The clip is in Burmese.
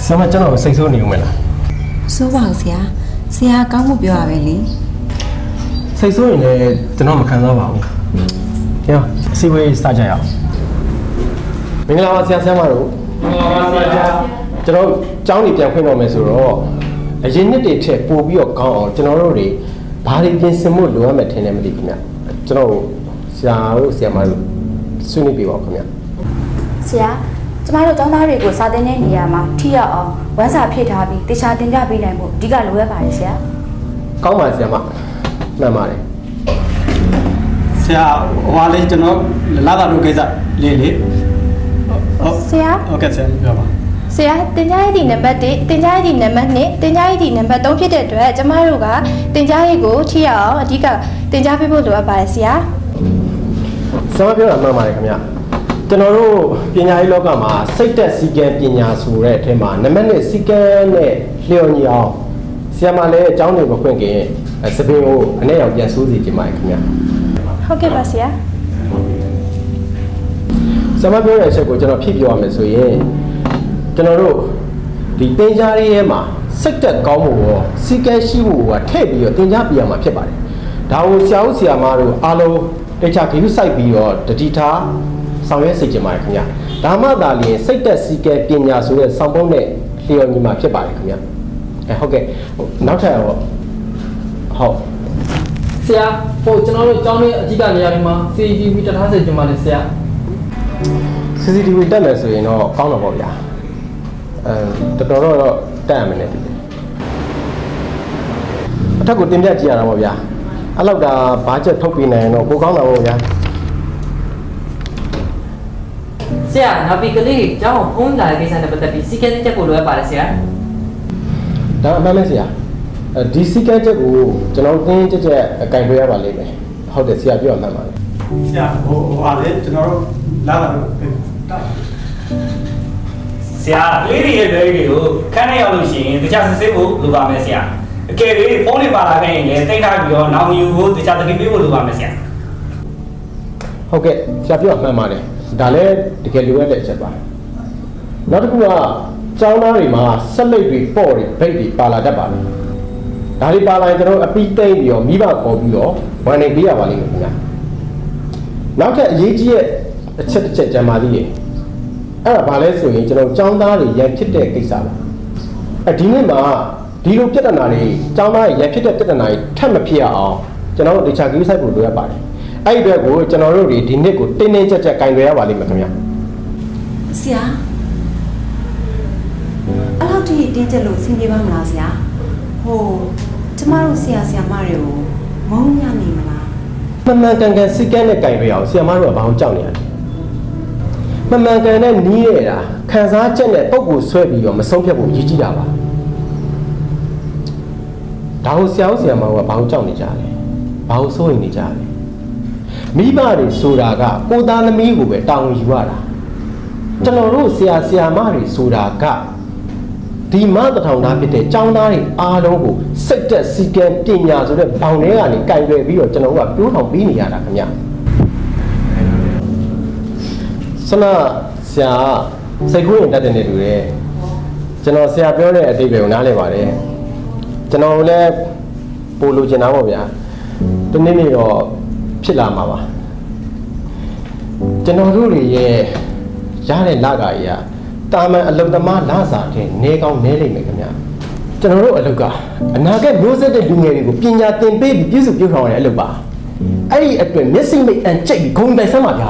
ဆရာမကျွန်တော်စိတ်ဆိုးနေဦးမယ်လားစိုးပါဦးဆရာကောင်းမှုပြောရပဲလေစိတ်ဆိုးရင်လည်းကျွန်တော်မခံစားပါဘူး။ကြောက်အစီအဝေးစကြရအောင်။မင်္ဂလာပါဆရာမတို့။မင်္ဂလာပါဆရာ။ကျွန်တော်ကျောင်းကြီးပြန်ဖွင့်တော့မယ်ဆိုတော့အရင်နှစ်တွေထက်ပိုပြီးတော့ကောင်းအောင်ကျွန်တော်တို့တွေဘာတွေပြင်ဆင်မှုလိုအပ်မယ်ထင်တယ်မသိဘူးခင်ဗျ။ကျွန်တော်ဆရာတို့ဆရာမတို့ဆွေးနွေးပြပါဦးခင်ဗျ။ဆရာကျမတို့ကျောင်းသားတွေကိုစာသင်တဲ့နေရာမှာထိရောက်အောင်ဝမ်းစာဖြည့်ထားပြီးတခြားတင်ပြပေးနိုင်ဖို့အဓိကလိုအပ်ပါတယ်ဆရာ။ကောင်းပါဆရာမ။မှန်ပါတယ်။ဆရာဟိုလေးကျွန်တော်လာတာတို့ကိစ္စလေးလေဆရာဟုတ်ကဲ့ဆရာပြောပါဆရာတင်ကြားရည်ဒီနံပါတ်1တင်ကြားရည်ဒီနံပါတ်2တင်ကြားရည်ဒီနံပါတ်3ဖြစ်တဲ့အတွက်ကျမတို့ကတင်ကြားရည်ကိုထိရောက်အောင်အဓိကတင်ကြားပေးဖို့လိုအပ်ပါတယ်ဆရာဆရာပြောတာမှန်ပါတယ်ခင်ဗျကျွန်တော်တို့ပညာရေးလောကမှာစိတ်သက်စီကံပညာဆိုတဲ့အထက်မှာနံပါတ်1စီကံနဲ့လျော်ညီအောင်ဆရာမလည်းအကြောင်းတွေမဖွင့်ခင်စပင်းကိုအနဲ့ရောက်ပြန်စိုးစီခြင်းပါတယ်ခင်ဗျဟုတ်ကဲ့ပါဆရာဆရာမပြောတဲ့အချက်ကိုကျွန်တော်ဖြည့်ပြောရမယ်ဆိုရင်ကျွန်တော်တို့ဒီသင်ကြားရေးထဲမှာစိတ်သက်ကောင်းမှုရောစီကံရှိမှုကထည့်ပြီးတော့သင်ကြားပြရမှာဖြစ်ပါတယ်ဒါကိုဆရာဦးဆရာမတို့အားလုံးတခြားဂရုစိုက်ပြီးတော့တတိထားဆောင်ရွက်စေချင်ပါတယ်ခင်ဗျဒါမှသာလျှင်စိတ်သက်စီကံပညာဆိုတဲ့ဆောင်ပုဒ်နဲ့လျော်ညီမှာဖြစ်ပါတယ်ခင်ဗျဟုတ်ကဲ့နောက်ထပ်ရောဟုတ်ဆရာဟိုကျွန်တော်တို့ကျောင်းလေးအကြီးကနေရာတွေမှာ CCTV တက်ထားစေချင်ပါတယ်ဆရာ CCTV တက်မယ်ဆိုရင်တော့ကောင်းတော့ပေါ့ဗျာတော်တော်တော့တက်ရမယ်နဲ့တူတယ်အထက်ကိုတင်ပြကြည့်ရတာပေါ့ဗျာအဲ့လောက်ကဘာချက်ထုတ်ပေးနိုင်ရင်တော့ပိုကောင်းတာပေါ့ဗျာဆရာနောက်ပြီးကလေးကျောင်းဖုန်းလာတဲ့ကိစ္စနဲ့ပတ်သက်ပြီးစီကဲတက်ဖို့လိုအပ်ပါတယ်ဆရာဒါအမှန်ပဲဆရာဒီစီကဲချက်ကိုကျွန်တော်တင်းကြက်အကင်တွေ့ရပါလိမ့်မယ်ဟုတ်တယ်ဆရာပြောမှန်ပါလေဆရာဟိုလေကျွန်တော်တို့လာတာတို့ဆရာလေးတွေရဲ့လေးတွေကိုခန်းထဲရောက်လို့ရှိရင်တခြားစစ်ဆေးဖို့လိုပါမယ်ဆရာအကယ်၍ဖုန်းတွေပါလာခဲ့ရင်လည်းတိတ်ထားပြီးတော့နောက်ယူဖို့တခြားတတိပေးဖို့လိုပါမယ်ဆရာဟုတ်ကဲ့ဆရာပြောမှန်ပါတယ်ဒါလည်းတကယ်လိုအပ်တဲ့အချက်ပါနောက်တစ်ခုကကျောင်းသားတွေမှာဆက်လက်တွေပေါ့တွေဗိတ်တွေပါလာတတ်ပါတယ်ဒါတွေပါလာရင်ကျွန်တော်အပီးသိမ့်ပြီးတော့မိဘခေါ်ပြီးတော့ဝန်နေပေးရပါလိမ့်မယ်ခင်ဗျာနောက်ထပ်အရေးကြီးတဲ့အချက်တစ်ချက်ကြံပါသေးတယ်အဲ့ဒါဘာလဲဆိုရင်ကျွန်တော်ကျောင်းသားတွေရန်ဖြစ်တဲ့ကိစ္စပါဒီနေ့မှာဒီလိုပြဿနာတွေကျောင်းသားတွေရန်ဖြစ်တဲ့ပြဿနာတွေထပ်မဖြစ်အောင်ကျွန်တော်တို့တခြားကိစ္စကိုလိုအပ်ပါတယ်အဲ့ဒီအတွက်ကိုကျွန်တော်တို့ဒီနှစ်ကိုတင်းတင်းကြပ်ကြပ်ကင်တွယ်ရပါလိမ့်မယ်ခင်ဗျာဆရာအဲ့လောက်ထိတင်းကြပ်လို့အဆင်ပြေပါမလားဆရာဟိုကျမတို့ဆရာမတွေကိုမုန်းညနေမလားမှန်ကန်ကန်စိတ်ကဲနဲ့ကင်တွယ်အောင်ဆရာမတို့ကဘာလို့ကြောက်နေရလဲမှန်ကန်နဲ့နီးရတာခံစားချက်နဲ့ပုံကိုဆွဲပြီးတော့မဆုံးဖြတ်ဖို့ရည်ကြီးတာပါဒါကိုဆရာဦးဆရာမတို့ကဘာလို့ကြောက်နေကြလဲဘာလို့စိုးရိမ်နေကြလဲမိဘတွေဆိုတာကကိုသားသမီးကိုပဲတောင်းယူရတာကျွန်တော်တို့ဆရာမတွေဆိုတာကဒီမတထောင်သားဖြစ်တဲ့ကျောင်းသားတွေအားလုံးကိုစိတ်သက်စီကံပညာဆိုတဲ့ဘောင်ထဲကနေကင်တွယ်ပြီးတော့ကျွန်တော်တို့ကပြိုးထောင်ပြီးနေရတာခင်ဗျဆနာဆရာစိတ်ကူးရင်တတ်တယ်နေတူတယ်ကျွန်တော်ဆရာပြောတဲ့အတိတ်တွေကိုနားလည်ပါတယ်ကျွန်တော်လည်းပို့လို့ကျင်တာပေါ့ဗျာတနေ့နေ့တော့ဖြစ်လာမှာပါကျွန်တော်တို့တွေရဲ့ရတဲ့လကာကြီးကတာမန်အလုံသမားလစာတဲ့နေကောင်းနေလိမ့်မယ်ခင်ဗျာကျွန်တော်တို့အလုပ်ကအနာဂတ်မျိုးဆက်တဲ့လူငယ်တွေကိုပညာသင်ပေးပြီးပြည့်စုံပြည့်ထောင်ရတဲ့အလုပ်ပါအဲ့ဒီအတွက်မျက်စိမိတ်အန်ကျိတ်ပြီးဂုဏ်တိုင်ဆမ်းပါဗျာ